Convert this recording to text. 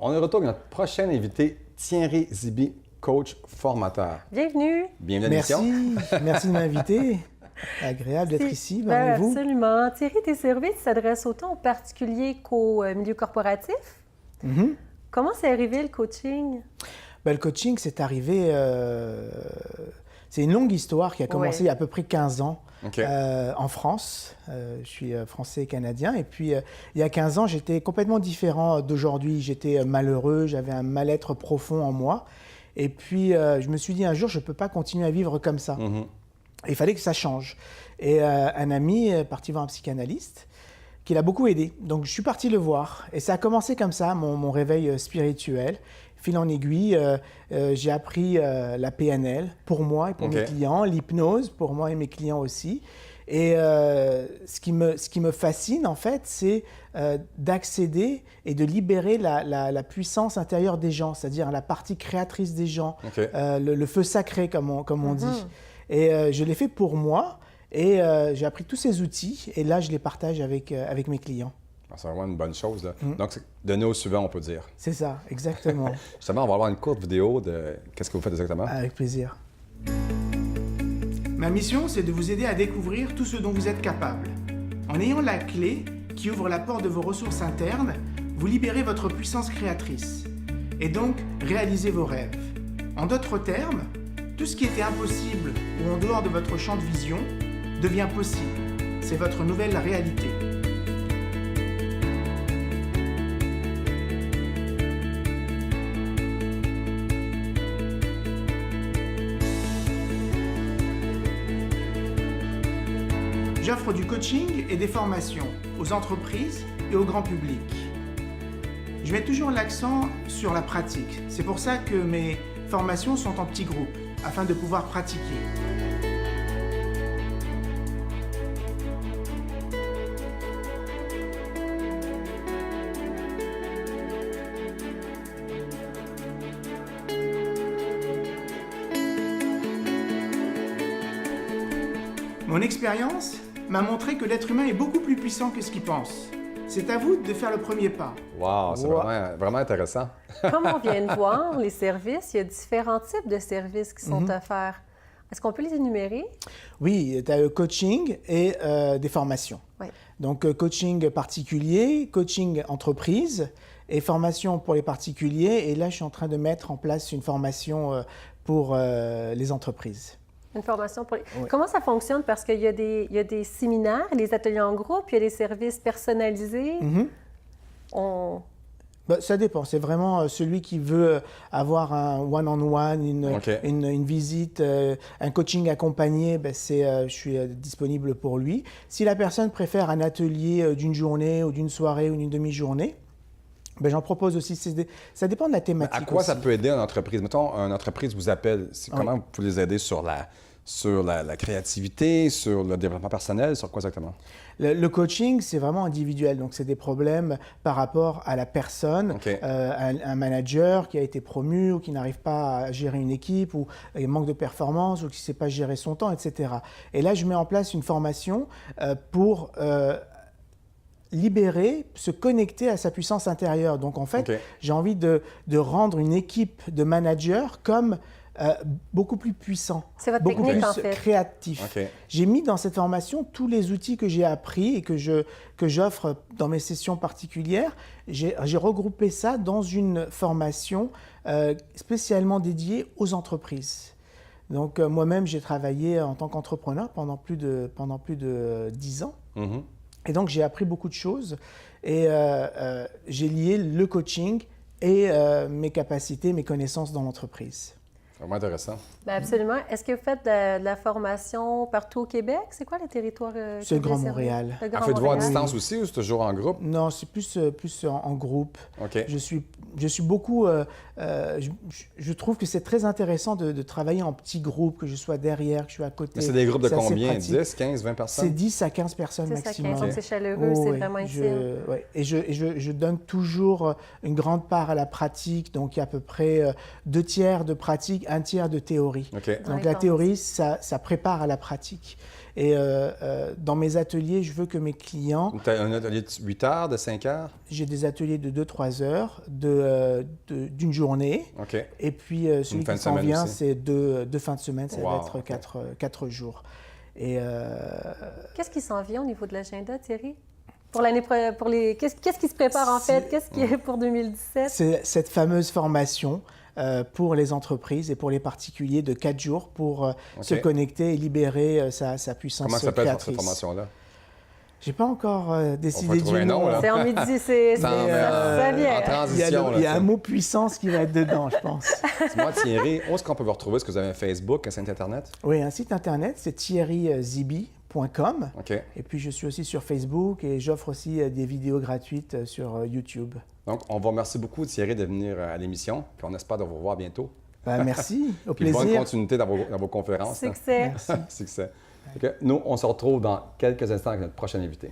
On est de retour avec notre prochain invité, Thierry Zibi, coach formateur. Bienvenue. Bienvenue à l'émission. Merci de m'inviter. Agréable d'être ici parmi vous. Absolument. Thierry, tes services s'adressent autant aux particuliers qu'au milieu corporatif. Comment c'est arrivé le coaching? Le coaching, c'est arrivé... c'est une longue histoire qui a commencé il y a à peu près 15 ans en France. Je suis français et canadien. Et puis, il y a 15 ans, j'étais complètement différent d'aujourd'hui. J'étais malheureux, j'avais un mal-être profond en moi. Et puis, je me suis dit un jour, je ne peux pas continuer à vivre comme ça. Il fallait que ça change. Et un ami est parti voir un psychanalyste qui l'a beaucoup aidé. Donc, je suis parti le voir. Et ça a commencé comme ça, mon réveil spirituel. Fil en aiguille, j'ai appris la PNL pour moi et pour mes clients, l'hypnose pour moi et mes clients aussi. Et ce qui me fascine, en fait, c'est d'accéder et de libérer la puissance intérieure des gens, c'est-à-dire la partie créatrice des gens, le feu sacré, comme on dit. Et je l'ai fait pour moi et j'ai appris tous ces outils et là, je les partage avec mes clients. C'est vraiment une bonne chose, là. Donc, c'est donner au suivant, on peut dire. C'est ça, exactement. Justement, on va avoir une courte vidéo de qu'est-ce que vous faites exactement. Avec plaisir. Ma mission, c'est de vous aider à découvrir tout ce dont vous êtes capable. En ayant la clé qui ouvre la porte de vos ressources internes, vous libérez votre puissance créatrice et donc réalisez vos rêves. En d'autres termes, tout ce qui était impossible ou en dehors de votre champ de vision devient possible. C'est votre nouvelle réalité. J'offre du coaching et des formations aux entreprises et au grand public. Je mets toujours l'accent sur la pratique. C'est pour ça que mes formations sont en petits groupes, afin de pouvoir pratiquer. Mon expérience m'a montré que l'être humain est beaucoup plus puissant que ce qu'il pense. C'est à vous de faire le premier pas. Wow, c'est vraiment intéressant. Comme on vient de voir, les services, il y a différents types de services qui sont offerts. Est-ce qu'on peut les énumérer? Oui, tu as le coaching et des formations. Oui. Donc, coaching particulier, coaching entreprise et formation pour les particuliers. Et là, je suis en train de mettre en place une formation pour les entreprises. Une formation pour les... Oui. Comment ça fonctionne? Parce qu'il y a des séminaires, des ateliers en groupe, il y a des services personnalisés. Ça dépend. C'est vraiment celui qui veut avoir un one-on-one, une visite, un coaching accompagné, je suis disponible pour lui. Si la personne préfère un atelier d'une journée ou d'une soirée ou d'une demi-journée, j'en propose aussi. Ça dépend de la thématique. À quoi aussi. ça peut aider une entreprise? Mettons, une entreprise vous appelle. Comment vous pouvez les aider sur la créativité, sur le développement personnel, sur quoi exactement? Le coaching, c'est vraiment individuel. Donc, c'est des problèmes par rapport à la personne, un manager qui a été promu ou qui n'arrive pas à gérer une équipe ou il manque de performance ou qui ne sait pas gérer son temps, etc. Et là, je mets en place une formation pour libérer, se connecter à sa puissance intérieure. Donc, en fait, j'ai envie de rendre une équipe de managers comme beaucoup plus puissant, C'est votre beaucoup technique, plus en fait. créatif. J'ai mis dans cette formation tous les outils que j'ai appris et que j'offre dans mes sessions particulières. J'ai regroupé ça dans une formation spécialement dédiée aux entreprises. Donc moi-même, j'ai travaillé en tant qu'entrepreneur pendant plus de 10 ans. Et donc, j'ai appris beaucoup de choses et j'ai lié le coaching et mes capacités, mes connaissances dans l'entreprise. Vraiment intéressant. Bien, absolument. Est-ce que vous faites de la formation partout au Québec? C'est quoi le territoire? C'est le Grand Montréal. Le Grand Faites-vous à Montréal. distance aussi ou c'est toujours en groupe? Non, c'est plus en groupe. OK. Je suis beaucoup... je trouve que c'est très intéressant de travailler en petits groupes, que je sois derrière, que je sois à côté. Mais c'est des groupes de C'est assez combien? pratique. 10, 15, 20 personnes? C'est 10 à 15 personnes 10 à 15, maximum. donc c'est chaleureux, c'est vraiment intime. Et je donne toujours une grande part à la pratique. Donc, il y a à peu près 2 tiers de pratique, un tiers de théorie. OK. Donc la théorie, ça prépare à la pratique. Et dans mes ateliers, je veux que mes clients... Tu as un atelier de 8 heures, de 5 heures? J'ai des ateliers de 2-3 heures d'une journée. OK. Et puis celui qui s'en vient, c'est deux fins de semaine, ça va être 4 jours. Et qu'est-ce qui s'en vient au niveau de l'agenda, Thierry? Pour l'année qu'est-ce qui se prépare en fait? Qu'est-ce qui est pour 2017? C'est cette fameuse formation pour les entreprises et pour les particuliers de 4 jours pour se connecter et libérer sa puissance créatrice. Comment s'appelle cette formation-là? J'ai pas encore décidé du nom. C'est en midi, ça vient. En transition. Il y a un mot puissance qui va être dedans, je pense. Dis-moi, Thierry, où est-ce qu'on peut vous retrouver? Est-ce que vous avez un Facebook, un site Internet? Oui, un site Internet, c'est thierryzibi.com. OK. Et puis, je suis aussi sur Facebook et j'offre aussi des vidéos gratuites sur YouTube. Donc, on vous remercie beaucoup, Thierry, de venir à l'émission. Puis on espère de vous revoir bientôt. Merci, au Puis plaisir. bonne continuité dans vos conférences. Succès. Merci. Succès. Nous, on se retrouve dans quelques instants avec notre prochain invité.